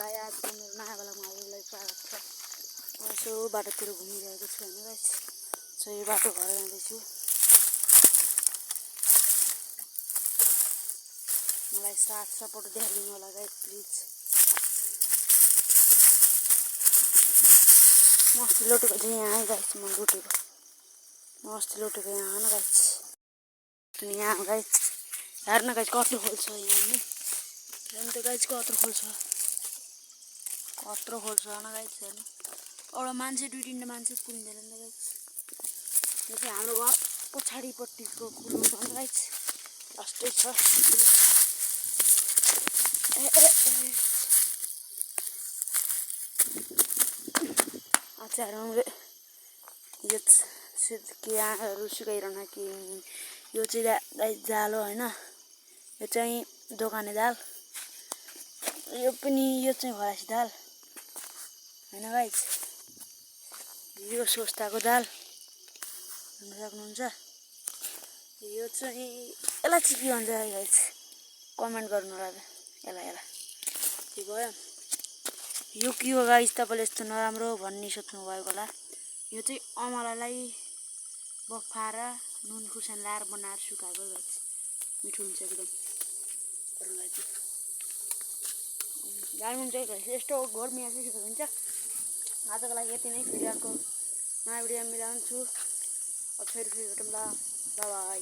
भाइ आजको मेरो नयाँ बेलामा हजुरलाई स्वागत छ। म यसो बाटोतिर घुमिरहेको छु होइन गाइस। यही बाटो भएर जाँदैछु। मलाई साथ सपोर्ट दिइदिनु होला गाइस प्लिज। म अस्ति लुटेको चाहिँ यहाँ है गाइस। म अस्ति लुटेको यहाँ हो न गाइस। अनि यहाँ गाइस हेर्न गाइस कत्रो खोल छ यहाँ नि। हेर्नु त गाइस कत्रो खोल छ होइन गाइस। हेर्नु एउटा मान्छे दुई तिनवटा मान्छे पुगिँदैन नि त गाइस। यो चाहिँ हाम्रो घर पछाडिपट्टिको कुलो हो नि गाइस। लास्टै छ अचार यो के आँखाहरू सुकाइरहन कि यो चाहिँ गाइस जाल हो होइन। यो चाहिँ दोकाने दाल। यो चाहिँ भरासी दाल होइन गाइस। यो सोस्ताको दाल हेर्न सक्नुहुन्छ। यो चाहिँ यसलाई चाहिँ के भन्छ गाइस कमेन्ट गर्नु होला यसलाई के भयो। यो के हो गाइस तपाईँले यस्तो नराम्रो भन्ने सोच्नु भएको होला। यो चाहिँ अमलालाई बफाएर नुन खुर्सानी लाएर बनाएर सुकाएको गाइस। मिठो हुन्छ एकदम जानुहुन्छ गाइस। यस्तो गर्मी आएपछि हुन्छ। आजको लागि यति नै। फेरि अर्को नयाँ भिडियो मिलाउँछु। अब फेरि भेटौँला। बाई।